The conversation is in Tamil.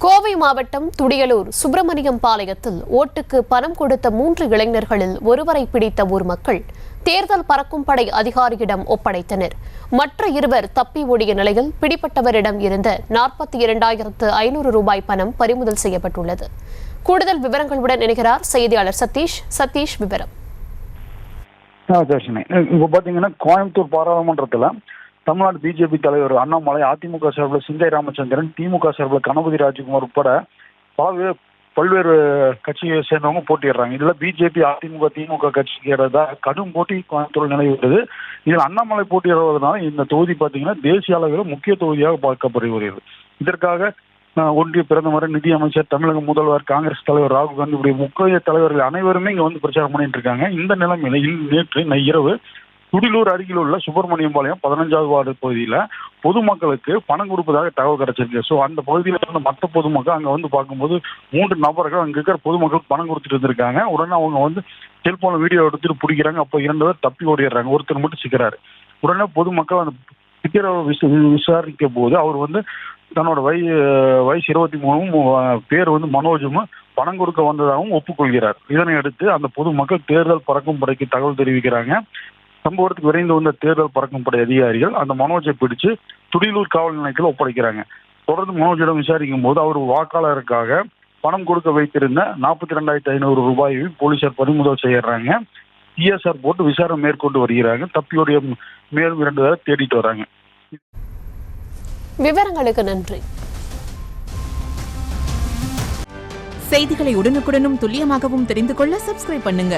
கோவை மாவட்டம் துடியலூர் சுப்பிரமணியம் பாளையத்தில் ஓட்டுக்கு பணம் கொடுத்த 3 இளைஞர்களில் ஒருவரை பிடித்த ஊர் மக்கள் தேர்தல் பறக்கும் படை அதிகாரியிடம் ஒப்படைத்தனர். மற்ற 2 தப்பி ஓடிய நிலையில் பிடிப்பட்டவரிடம் இருந்த 42,500 ரூபாய் பணம் பறிமுதல் செய்யப்பட்டுள்ளது. கூடுதல் விவரங்களுடன் இணைகிறார் செய்தியாளர் சதீஷ். விவரம். இப்போ பாத்தீங்கன்னா கோயம்புத்தூர் பாராளுமன்றத்துல தமிழ்நாடு பிஜேபி தலைவர் அண்ணாமலை, அதிமுக சார்பில் சிங்கை ராமச்சந்திரன், திமுக சார்பில் கணபதி ராஜ்குமார் உட்பட பல்வேறு கட்சியை சேர்ந்தவங்க போட்டிடுறாங்க. இதுல பிஜேபி, அதிமுக, திமுக கட்சிக்கிறதா கடும் போட்டி கோயம்புத்தூர் நிலவுகிறது. இதில் அண்ணாமலை போட்டியிடுவதனால இந்த தொகுதி பாத்தீங்கன்னா தேசிய அளவில் முக்கிய தொகுதியாக பார்க்கப்பட்டு வருகிறது. இதற்காக ஒன்றிய பிரதமர், நிதியமைச்சர், தமிழக முதல்வர், காங்கிரஸ் தலைவர் ராகுல் காந்தி இப்படி முக்கிய தலைவர்கள் அனைவருமே இங்க வந்து பிரச்சாரம் பண்ணிட்டு இருக்காங்க. இந்த நிலைமையில நேற்று இரவு துடிலூர் அருகில் உள்ள சுப்பிரமணியம் பாளையம் 15வது வார்டு பகுதியில பொதுமக்களுக்கு பணம் கொடுப்பதாக தகவல் கிடைச்சிருக்கு. ஸோ அந்த பகுதியில் இருந்த மற்ற பொதுமக்கள் அங்க வந்து பார்க்கும்போது 3 நபர்கள் அங்க இருக்கிற பொதுமக்களுக்கு பணம் கொடுத்துட்டு இருந்திருக்காங்க. உடனே அவங்க வந்து செல்போன்ல வீடியோ எடுத்துட்டு பிடிக்கிறாங்க. அப்போ 2 பேர் தப்பி ஓடிடுறாங்க. ஒருத்தர் மட்டும் சிக்கிறாரு. உடனே பொதுமக்கள் அந்த சிக்கிற விசாரிக்க போது அவர் வந்து தன்னோட வயசு 23, பேர் வந்து மனோஜும், பணம் கொடுக்க வந்ததாகவும் ஒப்புக்கொள்கிறார். இதனை அடுத்து அந்த பொதுமக்கள் தேர்தல் பறக்கும் படைக்கு தகவல் தெரிவிக்கிறாங்க. சம்பவத்துக்கு விரைந்து வந்த தேர்தல் பறக்கும் படை அதிகாரிகள் அந்த மனோஜை பிடிச்சு துடிலூர் காவல் நிலையத்தில் ஒப்படைக்கிறாங்க. தொடர்ந்து மனோஜிடம் விசாரிக்கும் போது அவர் வாக்காளருக்காக பணம் கொடுக்க வைத்திருந்த 42,500 ரூபாயை போலீசார் பறிமுதல் செய்யறாங்க. சிஎஸ்ஆர் போட்டு விசாரணை மேற்கொண்டு வருகிறாங்க. தப்பியோடைய மேலும் 2 பேரை தேடிட்டு வராங்க. விவரங்களுக்கு நன்றி. செய்திகளை உடனுக்குடனும் துல்லியமாகவும் தெரிந்து கொள்ள சப்ஸ்கிரைப் பண்ணுங்க.